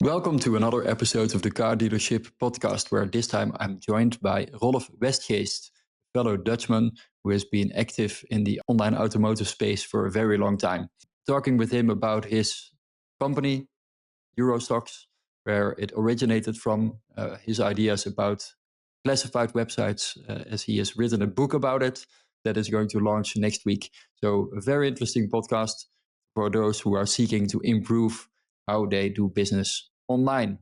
Welcome to another episode of the Car Dealership podcast, where this time I'm joined by Rolf Westgeest, a fellow Dutchman who has been active in the online automotive space for a very long time. Talking with him about his company, Eurostocks, where it originated from, his ideas about classified websites, as he has written a book about it that is going to launch next week. So a very interesting podcast for those who are seeking to improve how they do business online.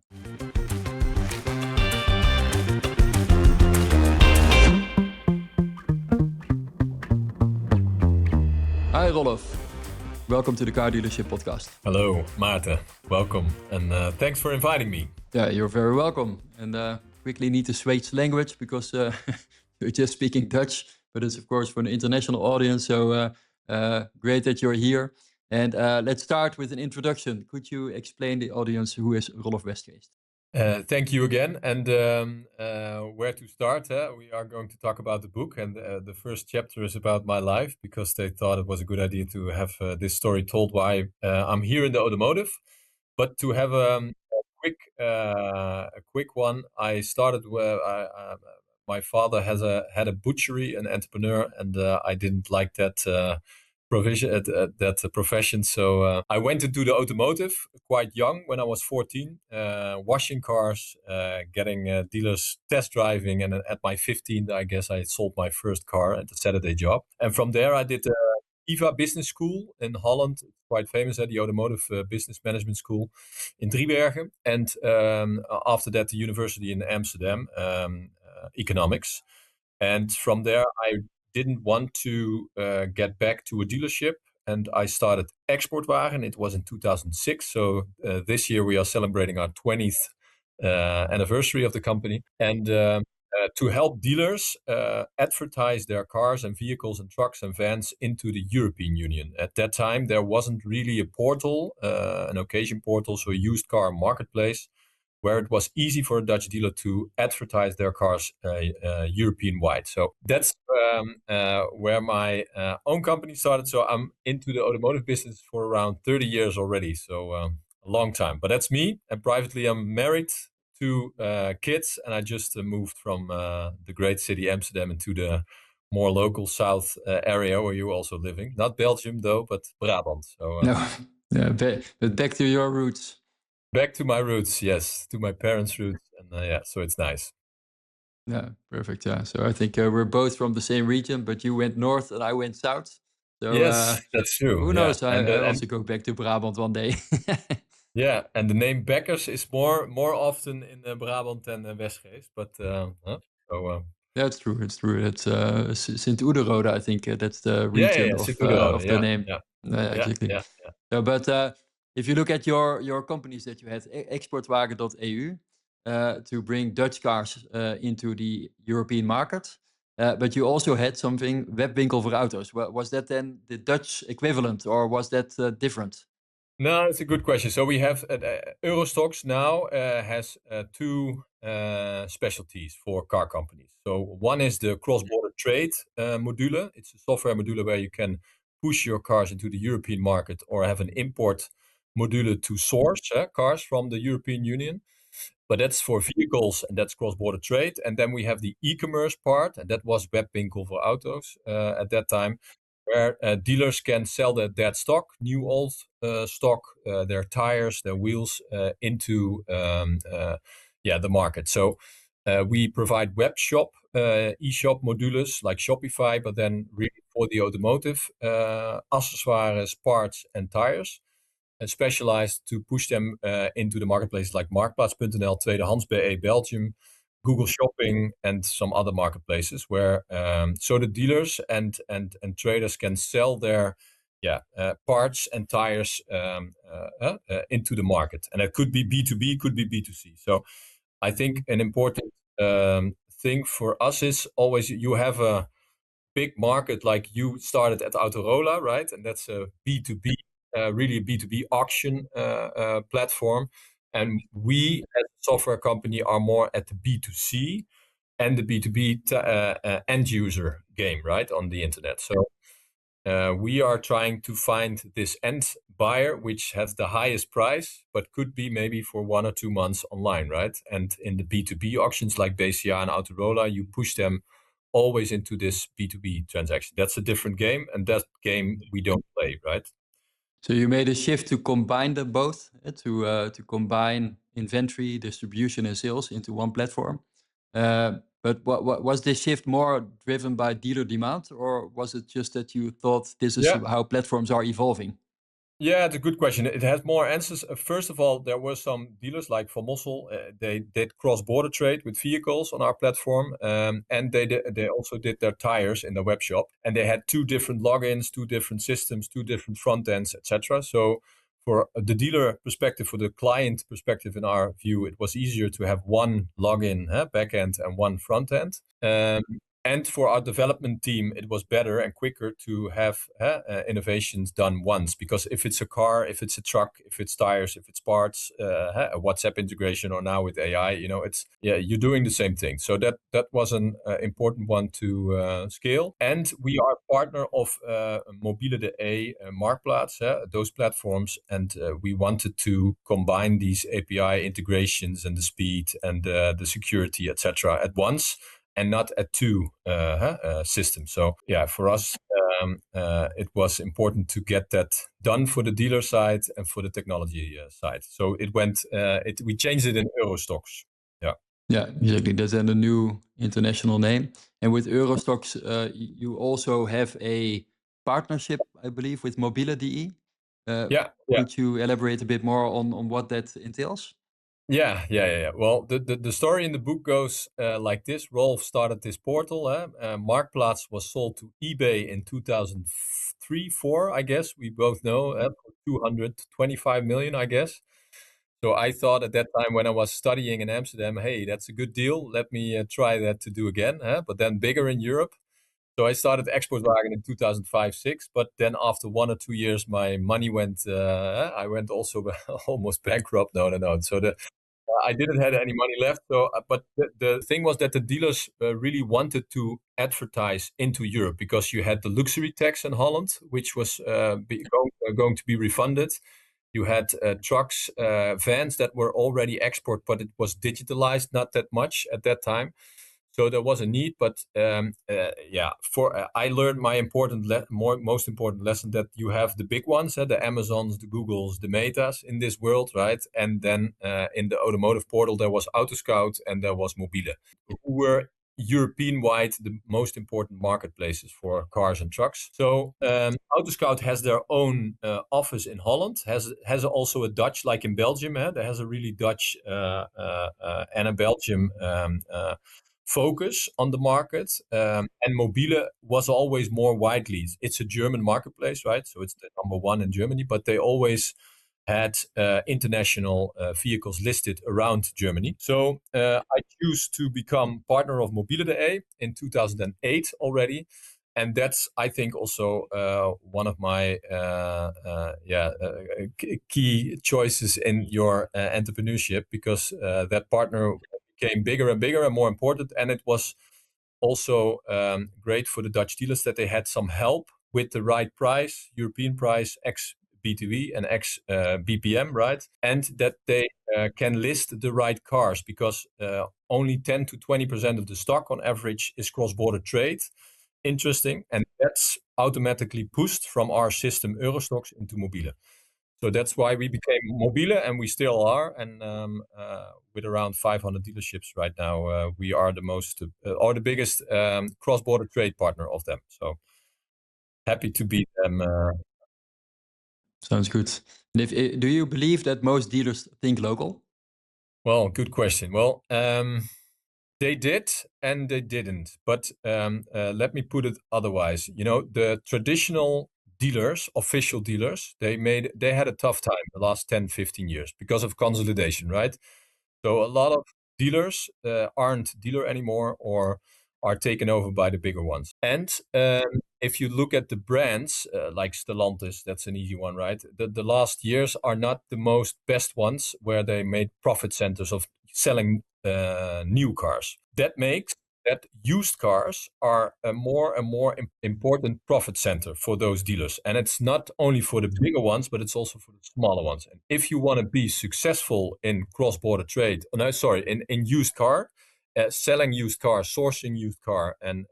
Hi Rolf, welcome to the Car Dealership podcast. Hello, Maarten. Welcome, and thanks for inviting me. Yeah, you're very welcome. And quickly need to switch language because you're just speaking Dutch, but it's of course for an international audience. So great that you're here. And let's start with an introduction. Could you explain the audience who is Rolf Westgeest? Thank you again. And where to start? We are going to talk about the book, and the first chapter is about my life because they thought it was a good idea to have this story told why I'm here in the automotive. But to have a quick one, I started where my father had a butchery, an entrepreneur, and I didn't like that profession. So I went into the automotive quite young when I was 14, washing cars, getting dealers test driving. And at my 15th, I guess I sold my first car at a Saturday job. And from there, I did IVA Business School in Holland, quite famous at the Automotive Business Management School in Driebergen. And after that, the university in Amsterdam, economics. And from there, I didn't want to get back to a dealership, and I started Exportwagen. It was in 2006, so this year we are celebrating our 20th anniversary of the company, and to help dealers advertise their cars and vehicles and trucks and vans into the European Union. At that time, there wasn't really a portal, an occasion portal, so a used car marketplace, where it was easy for a Dutch dealer to advertise their cars European-wide. So that's where my own company started. So I'm into the automotive business for around 30 years already. So a long time. But that's me. And privately, I'm married, 2 kids, and I just moved from the great city Amsterdam into the more local south area where you're also living. Not Belgium, though, but Brabant. So No, yeah, but back to your roots. Back to my roots, yes, to my parents' roots, and yeah, so it's nice. Yeah, perfect. Yeah, so I think we're both from the same region, but you went north and I went south. So Yes, that's true. who Yeah, knows? I also go back to Brabant one day. yeah, and the name Bekkers is more often in Brabant than Westgeest, but so That's true. It's true. It's Sint-Oederode, I think that's the region yeah, Sint-Oederode, of the yeah, name. yeah, Exactly. yeah. So, but if you look at your companies that you had, Exportwagen.eu, to bring Dutch cars into the European market, but you also had something, Webwinkel voor Auto's. Was that then the Dutch equivalent, or was that different? No, it's a good question. So we have Eurostocks now has 2 specialties for car companies. So one is the cross-border trade module. It's a software module where you can push your cars into the European market or have an import module to source cars from the European Union. But that's for vehicles and that's cross-border trade. And then we have the e-commerce part, and that was Webwinkel voor Auto's at that time, where dealers can sell their dead stock, new, old stock, their tires, their wheels into the market. So we provide web shop, e-shop modules like Shopify, but then really for the automotive, accessoires, parts, and tires. Specialized to push them into the marketplaces like Marktplaats.nl, Tweedehands.be Belgium, Google Shopping, and some other marketplaces where so the dealers and traders can sell their parts and tires into the market. And it could be B2B, could be B2C. So I think an important thing for us is always you have a big market like you started at Autorola, right? And that's a B2B, really a B2B auction platform. And we as a software company are more at the B2C and the B2B end user game, right, on the internet. So we are trying to find this end buyer which has the highest price, but could be maybe for 1 or 2 months online, right? And in the B2B auctions like BCA and Autorola, you push them always into this B2B transaction. That's a different game, and that game we don't play, right? So you made a shift to combine them both, to combine inventory, distribution, and sales into one platform. But what was this shift more driven by dealer demand, or was it just that you thought this is Yeah. how platforms are evolving? Yeah, it's a good question. It has more answers. First of all, there were some dealers like Van Mossel. They did cross-border trade with vehicles on our platform, and they also did their tires in the web shop. And they had 2 different logins, 2 different systems, 2 different front ends, etc. So, for the dealer perspective, for the client perspective, in our view, it was easier to have one login, back end, and one front end. And for our development team, it was better and quicker to have innovations done once. Because if it's a car, if it's a truck, if it's tires, if it's parts, a WhatsApp integration, or now with AI, you're doing the same thing. So that was an important one to scale. And we are partner of Mobile.de, Marktplaats, those platforms, and we wanted to combine these API integrations and the speed and the security, etc., at once, and not at 2 systems. So yeah, for us, it was important to get that done for the dealer side and for the technology side. So we changed it in Eurostox. Yeah. Yeah, exactly. That's then the new international name. And with Eurostox, you also have a partnership, I believe, with Mobile.de. Yeah. Could you elaborate a bit more on what that entails? Yeah. Well, the story in the book goes like this. Rolf started this portal. Marktplaats was sold to eBay in 2003, 4, I guess. We both know, for 225 million, I guess. So I thought at that time when I was studying in Amsterdam, hey, that's a good deal. Let me try that to do again, but then bigger in Europe. So I started Exportwagen in 2005, 6. But then after 1 or 2 years, my money went. I went also almost bankrupt. No. So I didn't have any money left. So, but the thing was that the dealers really wanted to advertise into Europe, because you had the luxury tax in Holland, which was going to be refunded. You had trucks, vans that were already export, but it was digitalized not that much at that time. So there was a need, but I learned my most important lesson, that you have the big ones, the Amazons, the Googles, the Metas in this world, right? And then in the automotive portal, there was Autoscout and there was Mobile, who were European-wide the most important marketplaces for cars and trucks. So Autoscout has their own office in Holland, has also a Dutch, like in Belgium. There has a really Dutch and a Belgium focus on the market. And Mobile was always more widely. It's a German marketplace, right? So it's the number 1 in Germany, but they always had international vehicles listed around Germany. So I choose to become partner of Mobile.de in 2008 already. And that's, I think, also one of my key choices in your entrepreneurship, because that partner became bigger and bigger and more important. And it was also great for the Dutch dealers that they had some help with the right price, European price, ex BTW and ex BPM, right? And that they can list the right cars, because only 10 to 20% of the stock on average is cross-border trade. Interesting. And that's automatically pushed from our system Eurostox into Mobile. So that's why we became Mobile, and we still are. And with around 500 dealerships right now, we are the biggest cross-border trade partner of them. So happy to be them. Sounds good. And do you believe that most dealers think local? Well, good question. Well, they did and they didn't. But let me put it otherwise. The traditional dealers, official dealers, they had a tough time the last 10, 15 years because of consolidation, right? So a lot of dealers aren't dealer anymore, or are taken over by the bigger ones. And if you look at the brands like Stellantis, that's an easy one, right? The last years are not the most best ones, where they made profit centers of selling new cars. That makes that used cars are a more and more important profit center for those dealers. And it's not only for the bigger ones, but it's also for the smaller ones. And if you want to be successful in cross-border trade, in used car, selling used car, sourcing used car, and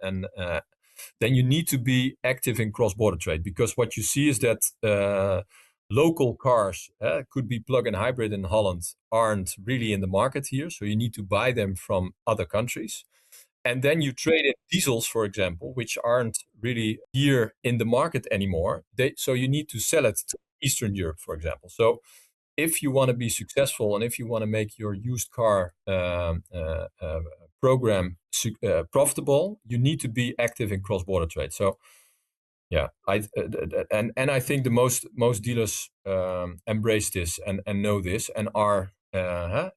then you need to be active in cross-border trade, because what you see is that local cars, could be plug-in hybrid in Holland, aren't really in the market here. So you need to buy them from other countries. And then you trade in diesels, for example, which aren't really here in the market anymore. So you need to sell it to Eastern Europe, for example. So if you want to be successful and if you want to make your used car program profitable, you need to be active in cross-border trade. So yeah, I think the most dealers embrace this and know this, and are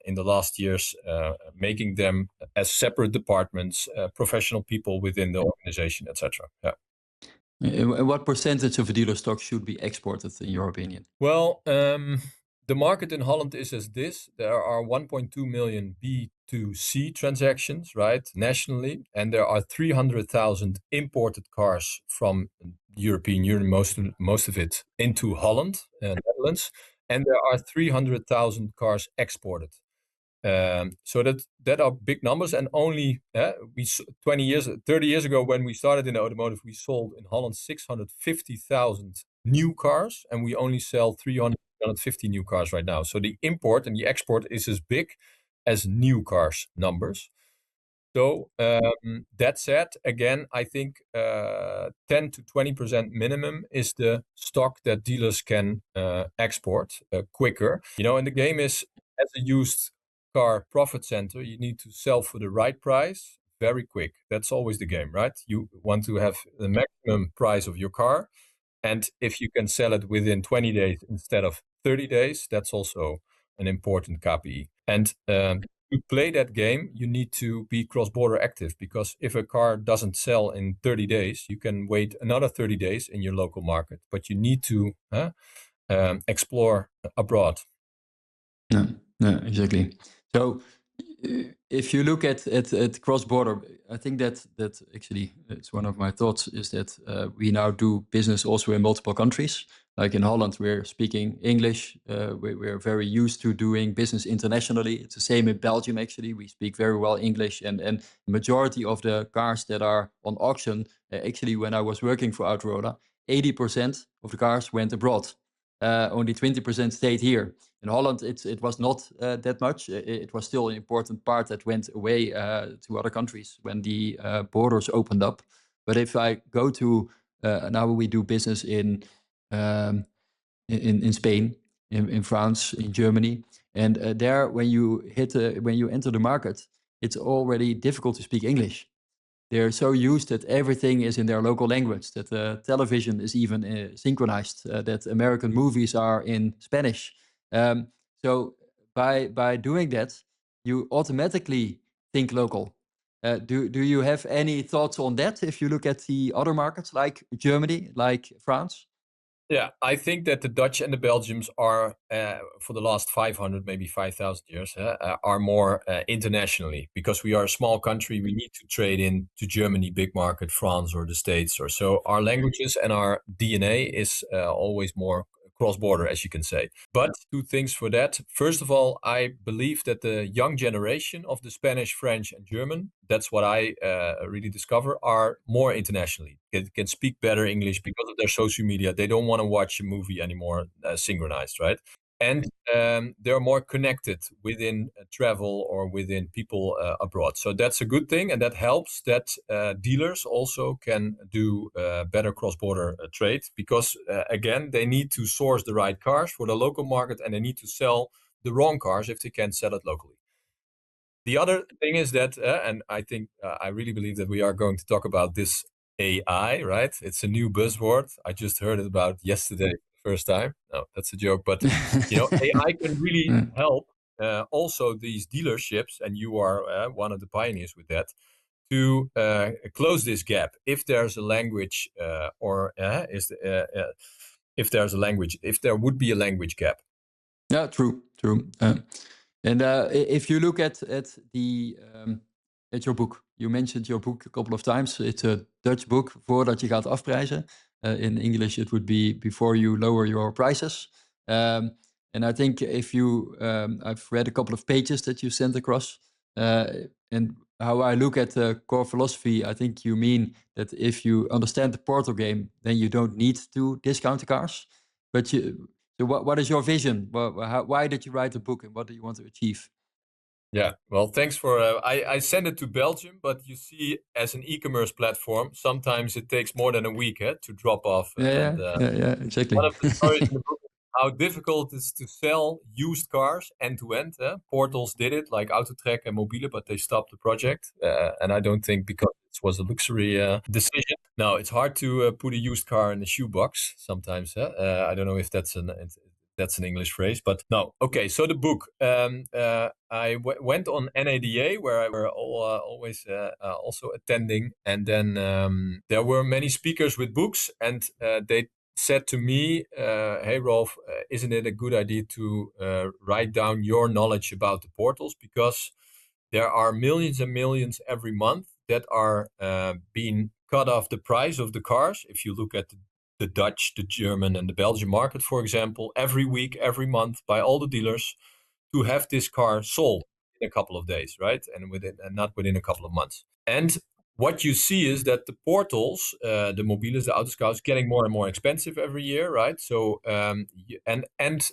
in the last years making them as separate departments, professional people within the organization, etc. Yeah. And what percentage of a dealer stock should be exported, in your opinion? Well, the market in Holland is as this. There are 1.2 million B2C transactions, right, nationally, and there are 300,000 imported cars from the European Union, most of it into Holland and Netherlands, and there are 300,000 cars exported. So that are big numbers, and only 30 years ago, when we started in automotive, we sold in Holland 650,000 new cars, and we only sell 350 new cars right now. So the import and the export is as big as new cars numbers. So that said, again, I think 10 to 20% minimum is the stock that dealers can export quicker. And the game is, as a used car profit center, you need to sell for the right price very quick. That's always the game, right? You want to have the maximum price of your car. And if you can sell it within 20 days instead of 30 days, that's also an important KPI. And to play that game, you need to be cross-border active, because if a car doesn't sell in 30 days, you can wait another 30 days in your local market, but you need to explore abroad. No, no, exactly. So if you look at cross-border, I think that actually it's one of my thoughts, is that we now do business also in multiple countries. Like in Holland, we're speaking English. We're very used to doing business internationally. It's the same in Belgium, actually. We speak very well English. And the majority of the cars that are on auction, actually, when I was working for Autorola, 80% of the cars went abroad. Only 20% stayed here. In Holland, it was not that much. It was still an important part that went away to other countries when the borders opened up. But if I go to now, we do business in Spain, in France, in Germany, and there, when you enter the market, it's already difficult to speak English. They're so used that everything is in their local language, that television is even synchronized, that American movies are in Spanish. So by doing that, you automatically think local. Do you have any thoughts on that if you look at the other markets like Germany, like France? Yeah, I think that the Dutch and the Belgians are, for the last 500, maybe 5,000 years, are more internationally, because we are a small country. We need to trade in to Germany, big market, France, or the States, or so. Our languages and our DNA is always more cross-border, as you can say. But two things for that. First of all, I believe that the young generation of the Spanish, French, and German, that's what I really discover, are more internationally. Can speak better English because of their social media. They don't want to watch a movie anymore synchronized, right? And they're more connected within travel or within people abroad. So that's a good thing, and that helps that dealers also can do better cross-border trade, because again, they need to source the right cars for the local market, and they need to sell the wrong cars if they can't sell it locally. The other thing is that, and I think I really believe that we are going to talk about this AI, right? It's a new buzzword. I just heard it about yesterday, first time. No, that's a joke. But AI can really help also these dealerships, and you are one of the pioneers with that, to close this gap. If there's a language, if there would be a language gap. Yeah, true. And if you look at the at your book. You mentioned your book a couple of times. It's a Dutch book, Voordat je gaat afprijzen. In English, it would be Before You Lower Your Prices. And I think if you, I've read a couple of pages that you sent across. And how I look at the core philosophy, I think you mean that if you understand the portal game, then you don't need to discount the cars. But so what is your vision? Why did you write the book, and what do you want to achieve? Yeah, well, thanks for. I sent it to Belgium, but you see, as an e-commerce platform, sometimes it takes more than a week to drop off. And Yeah, exactly. one of the stories in the book is how difficult it is to sell used cars end to end. Portals did it, like Autotrek and Mobile, but they stopped the project. And I don't think because it was a luxury decision. No, it's hard to put a used car in a shoebox sometimes. I don't know if that's an English phrase, but no. Okay, so the book. I went on NADA, where I were always also attending, and then there were many speakers with books, and they said to me, "Hey Rolf, isn't it a good idea to write down your knowledge about the portals, because there are millions and millions every month that are being cut off the price of the cars. If you look at the Dutch, the German, and the Belgian market, for example, every week, every month, by all the dealers, to have this car sold in a couple of days, right? And not within a couple of months. And what you see is that the portals, the mobiles, the autoscouts, getting more and more expensive every year, right? So and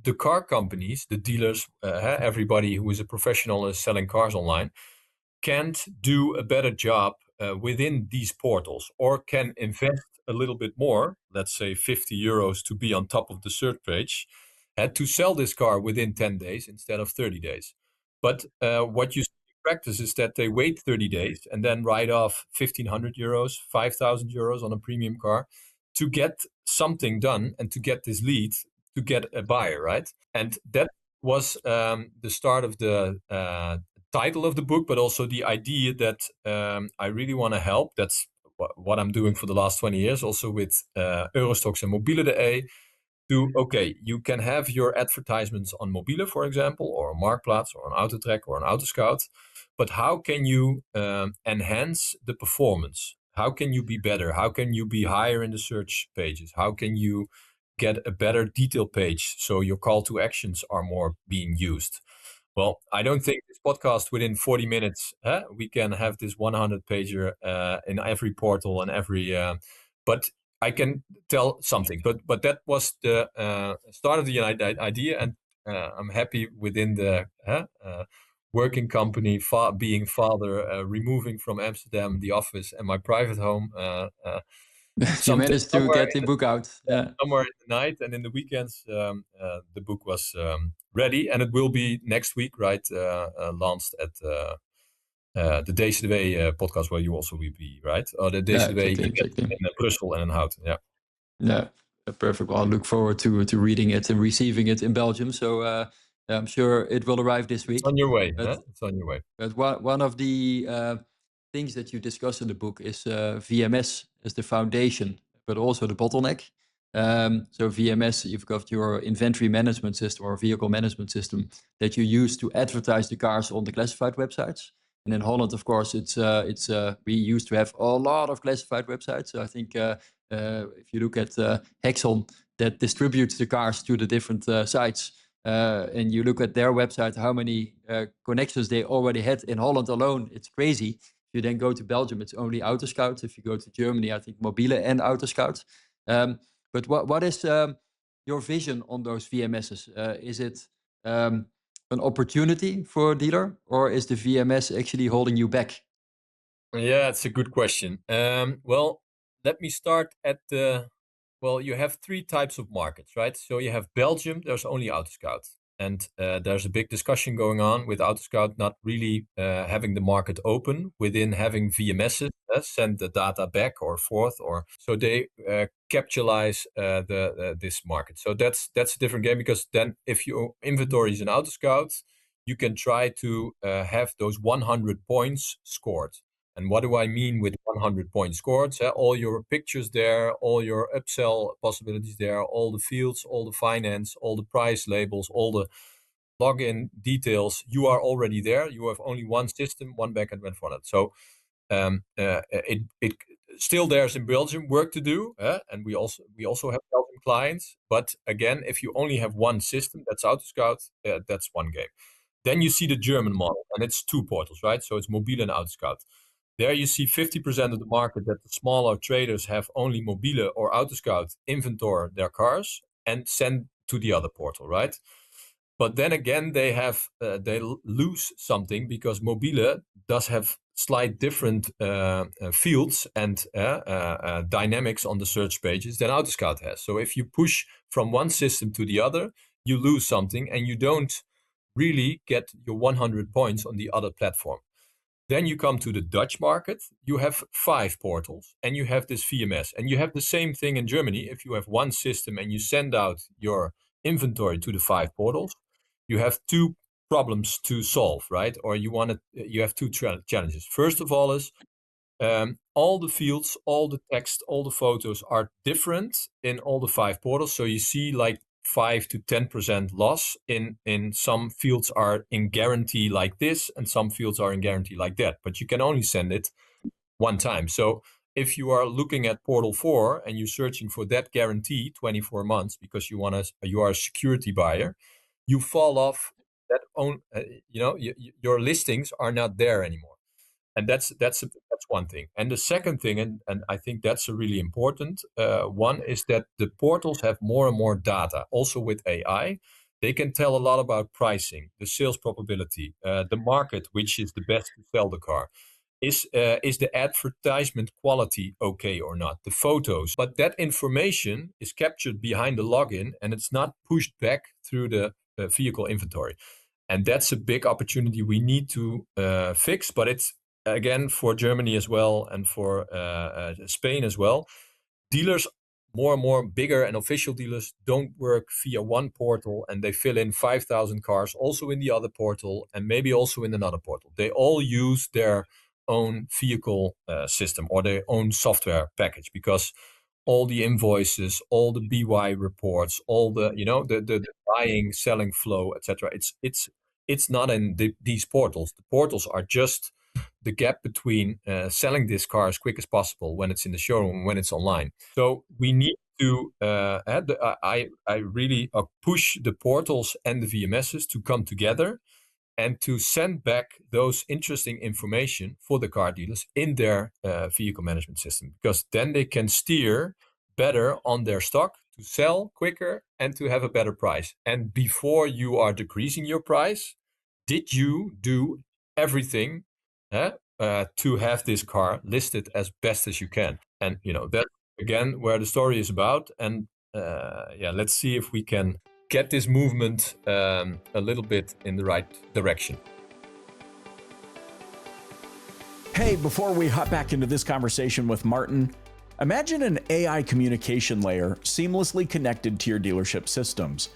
the car companies, the dealers, everybody who is a professional is selling cars online, can't do a better job within these portals, or can invest a little bit more, let's say 50 euros to be on top of the search page, had to sell this car within 10 days instead of 30 days. But what you see in practice is that they wait 30 days and then write off 1,500 euros, 5,000 euros on a premium car to get something done and to get this lead, to get a buyer, right? And that was the start of the title of the book, but also the idea that I really want to help. That's what I'm doing for the last 20 years, also with Eurostox and Mobile.de. Okay, you can have your advertisements on Mobile, for example, or on Marktplaats, or on Autotrack, or on Autoscout, but how can you enhance the performance? How can you be better? How can you be higher in the search pages? How can you get a better detail page so your call to actions are more being used? Well, I don't think this podcast within 40 minutes, we can have this 100 pager in every portal and every, but I can tell something. But that was the start of the idea, and I'm happy within the working company, being father, removing from Amsterdam the office and my private home. You managed to Somewhere get the book out. Yeah. somewhere in the night, and in the weekends the book was ready, and it will be next week, right? Launched at the DCW podcast, where you also will be, right? Or the Yeah, DCW exactly, event exactly. in Brussels and in Houten. Yeah. Yeah, perfect. Well, I look forward to reading it and receiving it in Belgium. So I'm sure it will arrive this It's week. on your way. But It's on your way. one of the things that you discuss in the book is VMS as the foundation, but also the bottleneck. So VMS, you've got your inventory management system or vehicle management system that you use to advertise the cars on the classified websites. And in Holland, of course, we used to have a lot of classified websites. So I think if you look at Hexon, that distributes the cars to the different sites, and you look at their website, how many connections they already had in Holland alone, it's crazy. If you then go to Belgium, it's only Autoscout. If you go to Germany, I think Mobile and Autoscout. But what is your vision on those VMSs? Is it an opportunity for a dealer, or is the VMS actually holding you back? Yeah, it's a good question. Well, let me start at the. Well, you have three types of markets, right? So you have Belgium, there's only Autoscout. And there's a big discussion going on with Autoscout not really having the market open within having VMSs, send the data back or forth, or so they capitalize this market. So that's a different game, because then if your inventory is in Autoscout, you can try to have those 100 points scored. And what do I mean with 100 points scored? All your pictures there, all your upsell possibilities there, all the fields, all the finance, all the price labels, all the login details, you are already there. You have only one system, one backend, one front end. So it still there's in Belgium work to do, and we also have Belgian clients. But again, if you only have one system, that's AutoScout, that's one game. Then you see the German model, and it's two portals, right? So it's Mobile and AutoScout. There you see 50% of the market that the smaller traders have only Mobile or AutoScout inventory their cars and send to the other portal, right? But then again, they lose something because Mobile does have slight different fields and dynamics on the search pages than AutoScout has. So if you push from one system to the other, you lose something and you don't really get your 100 points on the other platform. Then you come to the Dutch market, you have 5 portals and you have this VMS. And you have the same thing in Germany. If you have one system and you send out your inventory to the 5 portals, you have 2 problems to solve, right? Or you have 2 challenges. First of all is all the fields, all the text, all the photos are different in all the 5 portals. So you see like 5 to 10% loss in some fields are in guarantee like this, and some fields are in guarantee like that. But you can only send it one time. So if you are looking at Portal 4 and you're searching for that guarantee 24 months because you are a security buyer, you fall off that own. Your listings are not there anymore. And that's one thing. And the second thing, and I think that's a really important one, is that the portals have more and more data. Also with AI, they can tell a lot about pricing, the sales probability, the market, which is the best to sell the car. Is the advertisement quality okay or not? The photos, but that information is captured behind the login and it's not pushed back through the vehicle inventory. And that's a big opportunity we need to fix, but it's again for Germany as well and for Spain as well. Dealers, more and more bigger and official dealers, don't work via one portal and they fill in 5,000 cars also in the other portal and maybe also in another portal. They all use their own vehicle system or their own software package because all the invoices, all the BY reports, all the the buying, selling flow, etc. It's not in these portals. The portals are just the gap between selling this car as quick as possible when it's in the showroom, when it's online. So we need to I really push the portals and the VMSs to come together and to send back those interesting information for the car dealers in their vehicle management system, because then they can steer better on their stock to sell quicker and to have a better price. And before you are decreasing your price, did you do everything to have this car listed as best as you can? And that's again where the story is about. And let's see if we can get this movement a little bit in the right direction. Hey, before we hop back into this conversation with Martin, imagine an AI communication layer seamlessly connected to your dealership systems.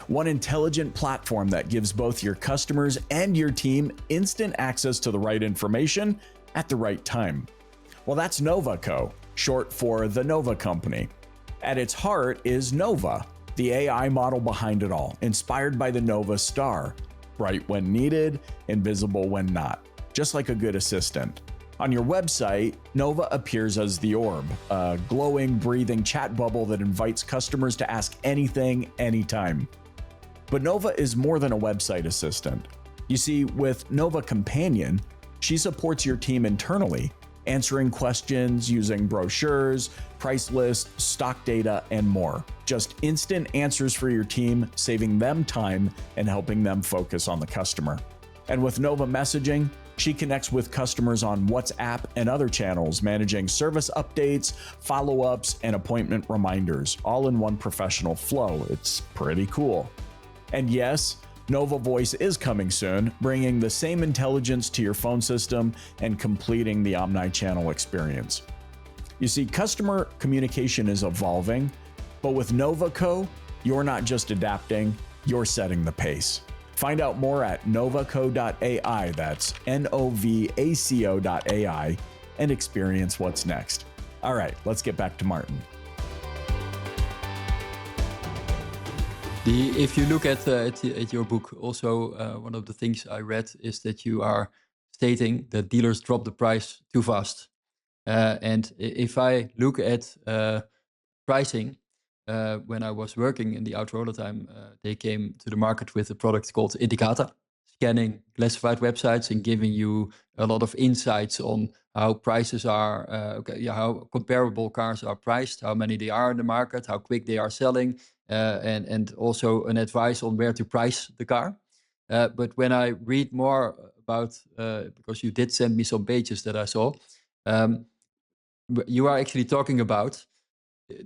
One intelligent platform that gives both your customers and your team instant access to the right information at the right time. Well, that's NovaCo, short for the Nova Company. At its heart is Nova, the AI model behind it all, inspired by the Nova Star. Bright when needed, invisible when not, just like a good assistant. On your website, Nova appears as the orb, a glowing, breathing chat bubble that invites customers to ask anything, anytime. But Nova is more than a website assistant. You see, with Nova Companion, she supports your team internally, answering questions using brochures, price lists, stock data, and more. Just instant answers for your team, saving them time and helping them focus on the customer. And with Nova Messaging, she connects with customers on WhatsApp and other channels, managing service updates, follow-ups, and appointment reminders, all in one professional flow. It's pretty cool. And yes, Nova Voice is coming soon, bringing the same intelligence to your phone system and completing the omni-channel experience. You see, customer communication is evolving, but with NovaCo, you're not just adapting, you're setting the pace. Find out more at novaco.ai, that's novaco.ai, and experience what's next. All right, let's get back to Martin. If you look at your book, also one of the things I read is that you are stating that dealers drop the price too fast. And if I look at pricing, when I was working in the Outroller time, they came to the market with a product called Indicator, scanning classified websites and giving you a lot of insights on how prices are, how comparable cars are priced, how many they are in the market, how quick they are selling, and also an advice on where to price the car. But when I read more about, because you did send me some pages that I saw, you are actually talking about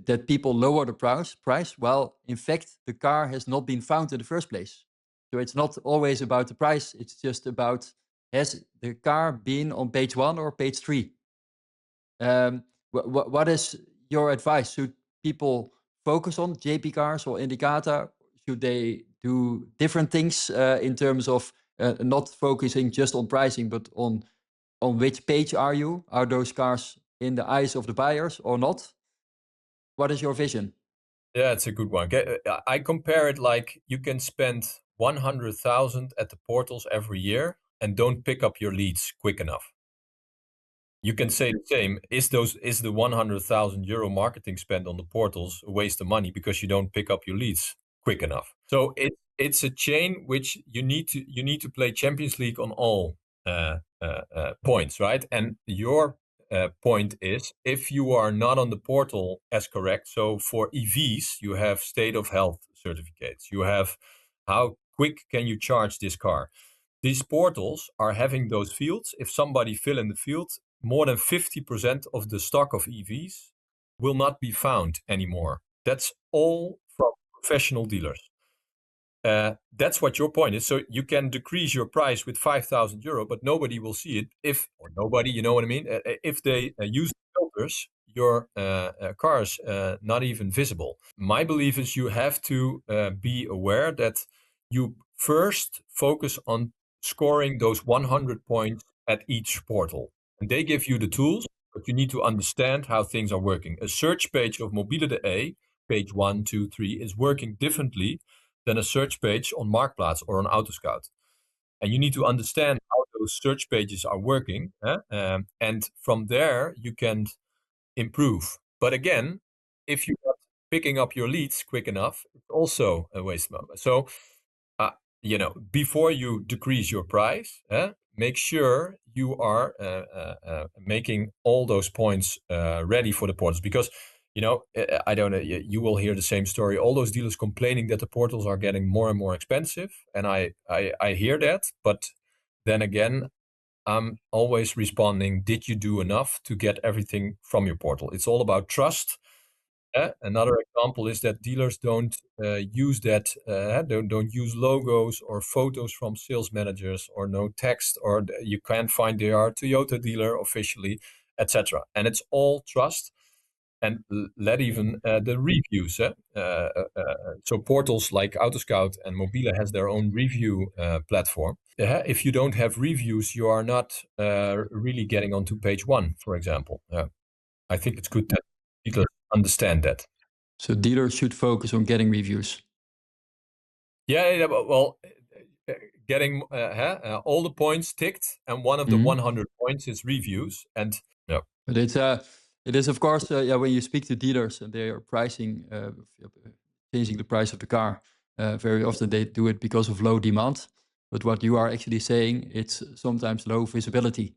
that people lower the price while in fact the car has not been found in the first place. So it's not always about the price, it's just about, has the car been on page 1 or page 3? What is your advice? Should people focus on JP cars or Indicator? Should they do different things in terms of not focusing just on pricing, but on which page are you? Are those cars in the eyes of the buyers or not? What is your vision? Yeah, it's a good one. I compare it like you can spend 100,000 at the portals every year and don't pick up your leads quick enough. You can say the same. Is the 100,000 euro marketing spend on the portals a waste of money because you don't pick up your leads quick enough? So it's a chain which you need to play Champions League on all points, right? And your point is, if you are not on the portal as correct, so for EVs, you have state of health certificates, you have how quick can you charge this car. These portals are having those fields. If somebody fill in the field, more than 50% of the stock of EVs will not be found anymore. That's all from professional dealers. That's what your point is. So you can decrease your price with 5,000 euro, but nobody will see it or nobody, you know what I mean? If they use filters, your car is not even visible. My belief is you have to be aware that you first focus on scoring those 100 points at each portal. And they give you the tools, but you need to understand how things are working. A search page of Mobile.de, page 1, 2, 3, is working differently than a search page on Marktplaats or on Autoscout. And you need to understand how those search pages are working. And from there, you can improve. But again, if you're not picking up your leads quick enough, it's also a waste of money. So, before you decrease your price, make sure you are making all those points ready for the portals. Because, I don't know, you will hear the same story. All those dealers complaining that the portals are getting more and more expensive. And I hear that. But then again, I'm always responding, did you do enough to get everything from your portal? It's all about trust. Another example is that dealers don't use don't use logos or photos from sales managers, or no text, or you can't find they are Toyota dealer officially, etc. And it's all trust. And let even the reviews. So portals like Autoscout and Mobile has their own review platform. If you don't have reviews, you are not really getting onto page 1, for example. I think it's good that dealers understand that. So dealers should focus on getting reviews. Yeah, well, getting all the points ticked, and one of the 100 points is reviews. And yeah, but it is of course when you speak to dealers and they are pricing, changing the price of the car, very often they do it because of low demand. But what you are actually saying, it's sometimes low visibility.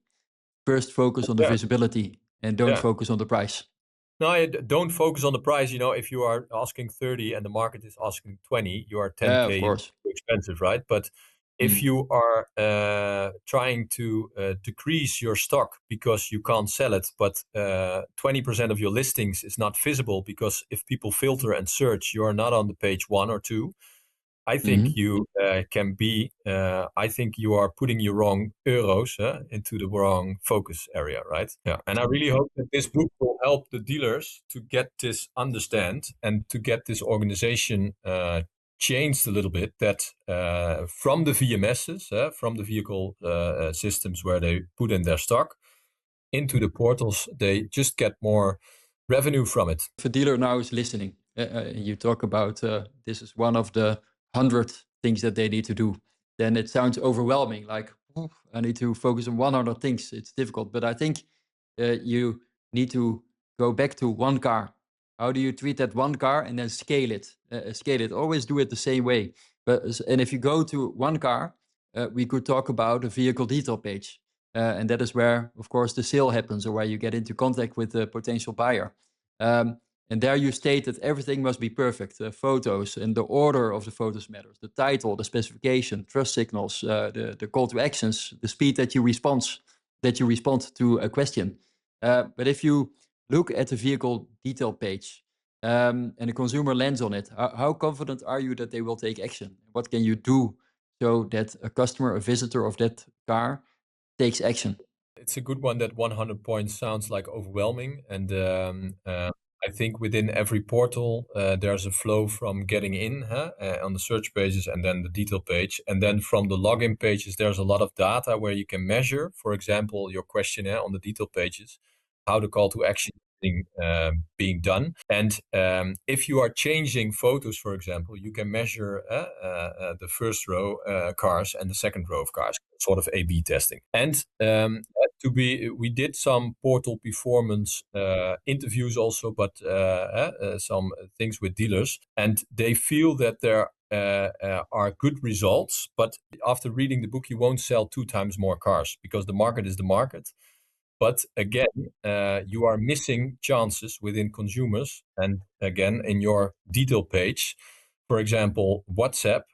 First focus on the visibility and don't focus on the price. No, don't focus on the price. If you are asking 30 and the market is asking 20, you are 10K too expensive, right? But if you are trying to decrease your stock because you can't sell it, but 20% of your listings is not visible because if people filter and search, you are not on the page 1 or 2. I think you can be, I think you are putting your wrong euros into the wrong focus area, right? Yeah. And I really hope that this book will help the dealers to get this understand and to get this organization changed a little bit, that from the VMSs, from the vehicle systems where they put in their stock, into the portals, they just get more revenue from it. If a dealer now is listening you talk about this is one of the 100 things that they need to do, then it sounds overwhelming. Like, I need to focus on 100 things. It's difficult. But I think you need to go back to one car. How do you treat that one car and then scale it? Scale it. Always do it the same way. And if you go to one car, we could talk about a vehicle detail page. And that is where, of course, the sale happens, or where you get into contact with the potential buyer. And there you state that everything must be perfect. Photos and the order of the photos matters. The title, the specification, trust signals, the call to actions, the speed that you respond to a question. But if you look at the vehicle detail page and the consumer lands on it, how confident are you that they will take action? What can you do so that a customer, a visitor of that car takes action? It's a good one. That 100 points sounds like overwhelming. And I think within every portal, there's a flow from getting in on the search pages and then the detail page. And then from the login pages, there's a lot of data where you can measure, for example, your questionnaire on the detail pages, how the call to action being done. And if you are changing photos, for example, you can measure the first row cars and the second row of cars, sort of A/B testing. And we did some portal performance interviews also, but some things with dealers, and they feel that there are good results. But after reading the book, you won't sell 2 times more cars, because the market is the market. But again, you are missing chances within consumers. And again, in your detail page, for example, WhatsApp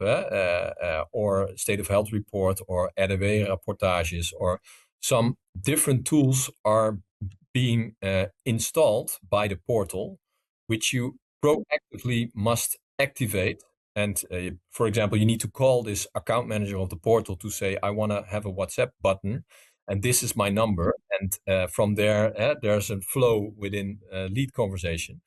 or state of health report or RDW rapportages or some different tools are being installed by the portal, which you proactively must activate. And for example, you need to call this account manager of the portal to say, I want to have a WhatsApp button, and this is my number. And from there, there's a flow within lead conversation.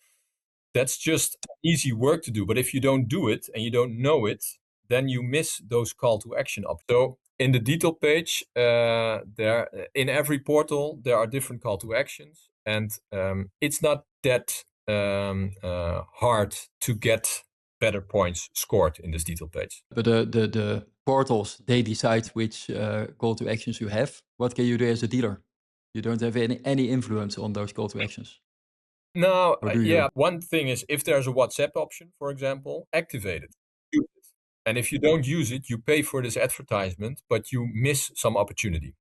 That's just easy work to do. But if you don't do it and you don't know it, then you miss those call to action up. So in the detail page, there in every portal, there are different call to actions. And it's not that hard to get better points scored in this detail page. But the portals, they decide which call to actions you have. What can you do as a dealer? You don't have any influence on those call to actions. No, Or do you? yeah. One thing is, if there's a WhatsApp option, for example, activate it. Use it. And if you don't use it, you pay for this advertisement, but you miss some opportunity.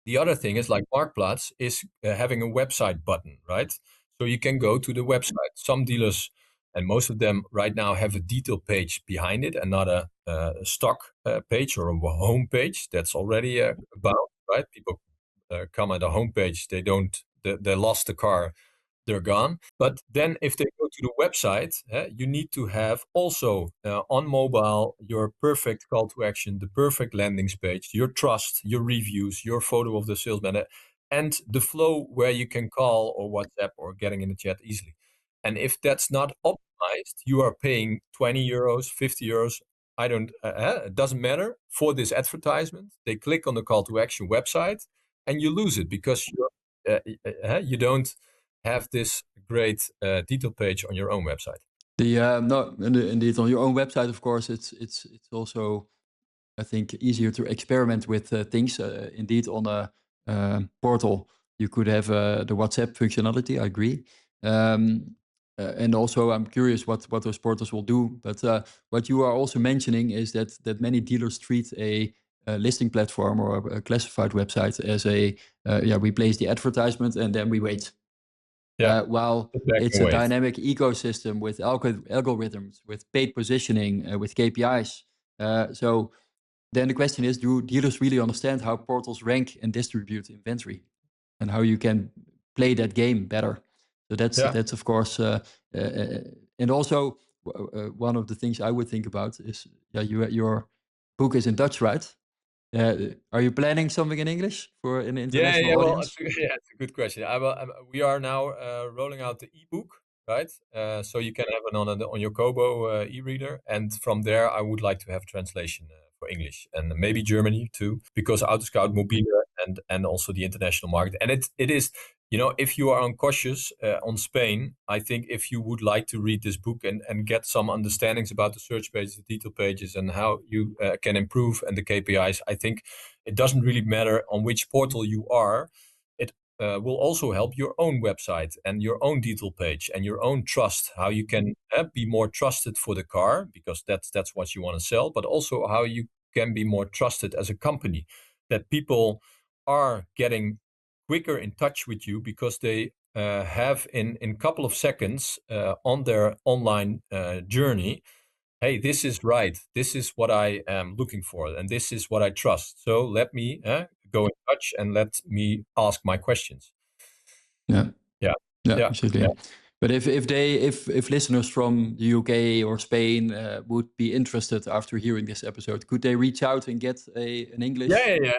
The other thing is, like Marktplaats is having a website button, right? So you can go to the website. Some dealers, and most of them right now, have a detail page behind it and not a stock page or a home page. That's already about, right? People come at a home page, they lost the car, they're gone. But then if they go to the website, you need to have also on mobile your perfect call to action, the perfect landing page, your trust, your reviews, your photo of the salesman, and the flow where you can call or WhatsApp or getting in the chat easily. And if that's not optimized, you are paying 20 euros, 50 euros. It doesn't matter for this advertisement. They click on the call to action website and you lose it because you don't have this great detail page on your own website. No, indeed, on your own website, of course, it's also, I think, easier to experiment with things. Indeed, on a portal, you could have the WhatsApp functionality. I agree. And also, I'm curious what those portals will do. But what you are also mentioning is that many dealers treat a listing platform or a classified website as we place the advertisement and then we wait. While it's a dynamic ecosystem with algorithms, with paid positioning, with KPIs. So then the question is, do dealers really understand how portals rank and distribute inventory, and how you can play that game better? So that's of course, and also one of the things I would think about is, your book is in Dutch, right? Are you planning something in English for an international audience? Well, it's a good question. We are now rolling out the ebook, right? So you can have it on your Kobo e-reader, and from there, I would like to have translation for English and maybe Germany too, because Autoscout Mobile and also the international market. And it is if you are cautious on Spain, I think if you would like to read this book and get some understandings about the search pages, the detail pages, and how you can improve and the KPIs, I think it doesn't really matter on which portal you are. It will also help your own website and your own detail page and your own trust, how you can be more trusted for the car, because that's what you want to sell, but also how you can be more trusted as a company, that people are getting quicker in touch with you because they have in couple of seconds on their online journey, hey, this is right, this is what I am looking for, and this is what I trust, so let me go in touch and let me ask my questions. Yeah, yeah absolutely. yeah. But if listeners from the UK or Spain would be interested after hearing this episode, could they reach out and get an English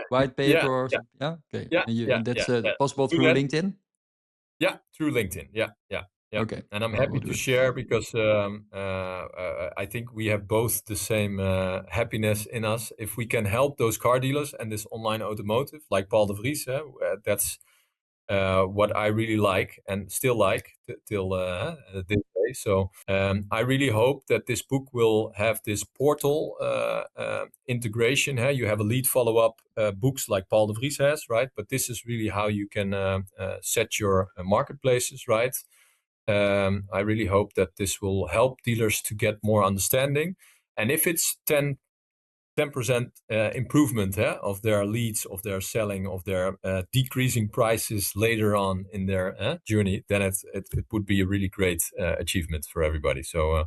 white paper or something? Yeah, okay. And that's possible through LinkedIn? Yeah, through LinkedIn. Yeah. Okay. And I'm Well, happy we'll do to it. share because I think we have both the same happiness in us. If we can help those car dealers and this online automotive, like Paul de Vries, that's what I really like and still like till this day. So I really hope that this book will have this portal integration. You have a lead follow-up books like Paul de Vries has, right? But this is really how you can set your marketplaces, right? I really hope that this will help dealers to get more understanding. And if it's 10% improvement of their leads, of their selling, of their decreasing prices later on in their journey, then it would be a really great achievement for everybody. So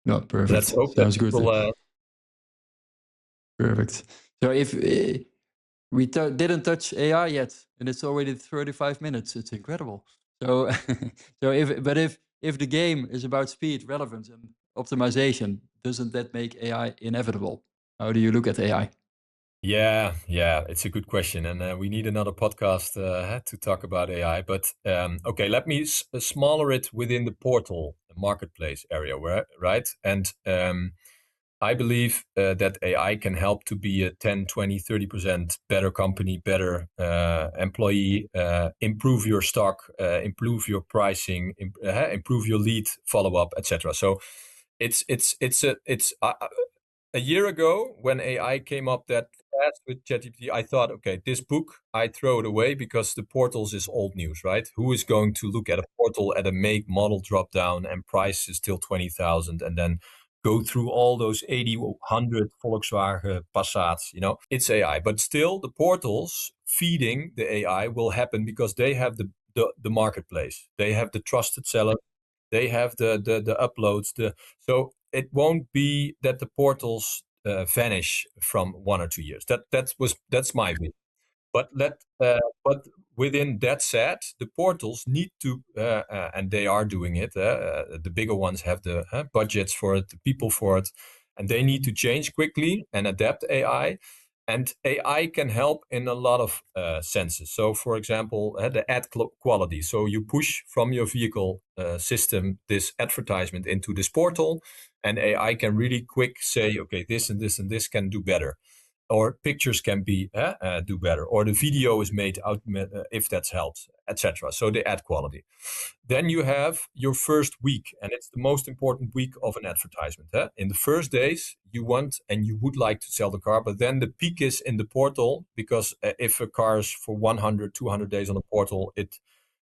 no, perfect. Let's hope Sounds that good. Perfect. So if we didn't touch AI yet, and it's already 35 minutes, it's incredible. So, if the game is about speed, relevance, and optimization, doesn't that make AI inevitable? How do you look at AI? Yeah, it's a good question, and we need another podcast to talk about AI. But okay, let me smaller it within the portal marketplace area, right? And I believe that AI can help to be a 10, 20, 30% better company, better employee, improve your stock, improve your pricing, improve your lead follow-up, etc. So it's a year ago when AI came up that fast with ChatGPT, I thought, okay, this book, I throw it away because the portals is old news, right? Who is going to look at a portal at a make model drop down and price is still 20,000 and then go through all those 80, 100 Volkswagen Passats, it's AI. But still, the portals feeding the AI will happen because they have the marketplace. They have the trusted seller. They have the uploads. So it won't be that the portals vanish from 1 or 2 years. That's my view. But within that said, the portals need to, and they are doing it. The bigger ones have the budgets for it, the people for it, and they need to change quickly and adapt AI. And AI can help in a lot of senses. So, for example, the ad quality. So you push from your vehicle system this advertisement into this portal, and AI can really quick say, okay, this and this and this can do better, or pictures can be do better, or the video is made out if that helps, etc. So the ad quality. Then you have your first week, and it's the most important week of an advertisement. In the first days, you want and you would like to sell the car, but then the peak is in the portal, because if a car is for 100, 200 days on the portal, it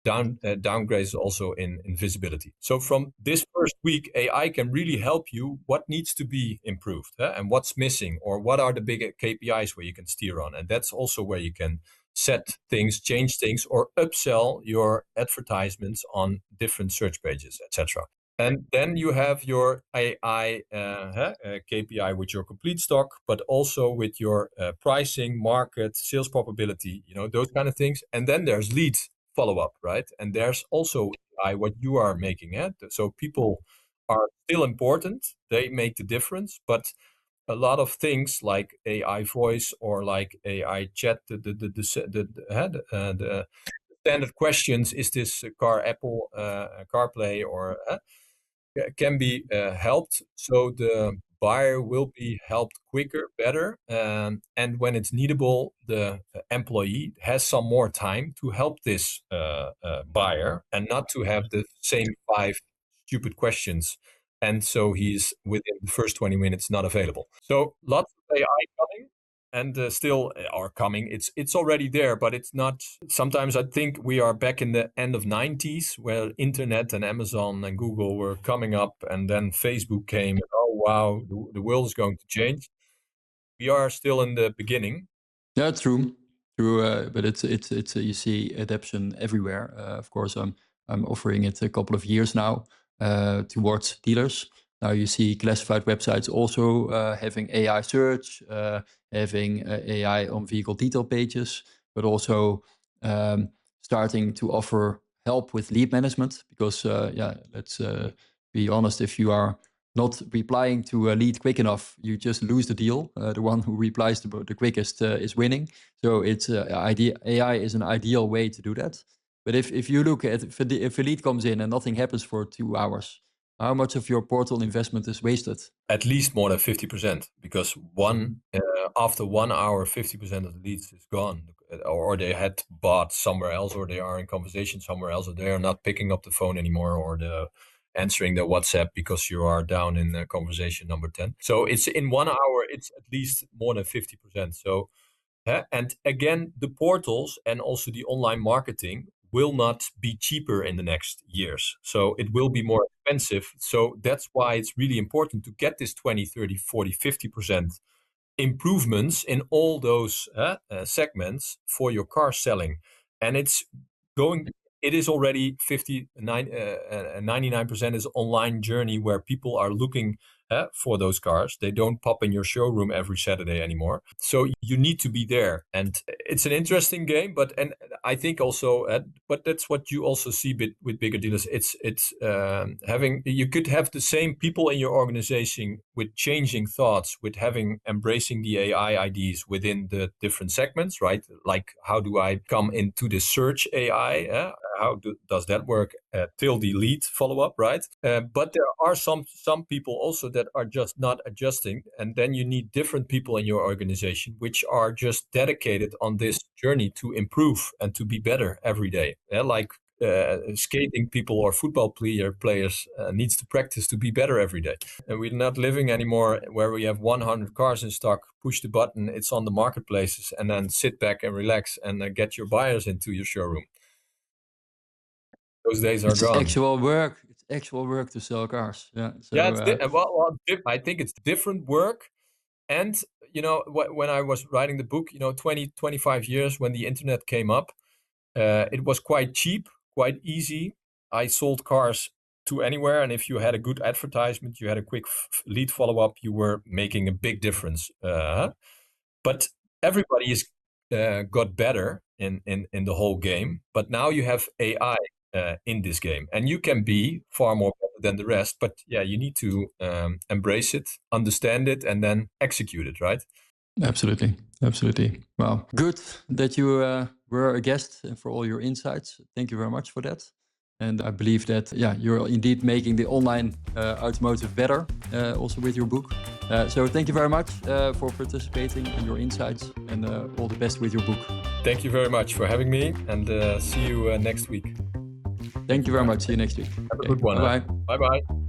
downgrades also in visibility. So from this first week, AI can really help you what needs to be improved and what's missing, or what are the big KPIs where you can steer on. And that's also where you can set things, change things, or upsell your advertisements on different search pages, etc. And then you have your AI KPI with your complete stock, but also with your pricing, market, sales probability, those kind of things. And then there's lead follow-up, right? And there's also AI, what you are making. So people are still important. They make the difference. But a lot of things like AI voice or like AI chat, the standard questions, is this car Apple CarPlay or can be helped. So buyer will be helped quicker, better, and when it's needable, the employee has some more time to help this buyer and not to have the same 5 stupid questions. And so he's within the first 20 minutes not available. So lots of AI coming and still are coming. It's already there, but it's not. Sometimes I think we are back in the end of 90s where internet and Amazon and Google were coming up, and then Facebook came. And, oh wow, the world is going to change. We are still in the beginning. Yeah, true. But it's you see adaptation everywhere. Of course, I'm offering it a couple of years now towards dealers. Now you see classified websites also having AI search, having AI on vehicle detail pages, but also starting to offer help with lead management. Because yeah, let's be honest, if you are not replying to a lead quick enough, you just lose the deal. The one who replies the quickest is winning. So it's AI is an ideal way to do that. But if you look at if a lead comes in and nothing happens for 2 hours, how much of your portal investment is wasted? At least more than 50%, because after 1 hour, 50% of the leads is gone, or they had bought somewhere else, or they are in conversation somewhere else, or they are not picking up the phone anymore, or answering the WhatsApp because you are down in conversation number 10. So it's in 1 hour, it's at least more than 50%. So, and again, the portals and also the online marketing will not be cheaper in the next years. So it will be more expensive. So that's why it's really important to get this 20, 30, 40, 50% improvements in all those segments for your car selling. And it is already 99% is online journey where people are looking for those cars. They don't pop in your showroom every Saturday anymore. So you need to be there. And it's an interesting game, and I think also, but that's what you also see with bigger dealers. It's you could have the same people in your organization with changing thoughts, with embracing the AI ideas within the different segments, right? Like, how do I come into the search AI? How does that work till the lead follow-up, right? But there are some people also that are just not adjusting, and then you need different people in your organization which are just dedicated on this journey to improve and to be better every day. Like skating people or football players needs to practice to be better every day. And we're not living anymore where we have 100 cars in stock, push the button, it's on the marketplaces, and then sit back and relax and get your buyers into your showroom. Those days are gone. Actual work. It's actual work to sell cars. Yeah. So, yeah, I think it's different work. And, when I was writing the book, 20, 25 years when the internet came up, it was quite cheap, quite easy. I sold cars to anywhere. And if you had a good advertisement, you had a quick lead follow-up, you were making a big difference. But everybody is got better in the whole game. But now you have AI in this game, and you can be far more better than the rest. But yeah, you need to embrace it, understand it, and then execute it, right? Absolutely. Well, good that you were a guest and for all your insights. Thank you very much for that. And I believe that, you're indeed making the online automotive better, also with your book. So thank you very much for participating and your insights, and all the best with your book. Thank you very much for having me, and see you next week. Thank you very much. See you next week. Have a good one. Bye-bye. Bye-bye.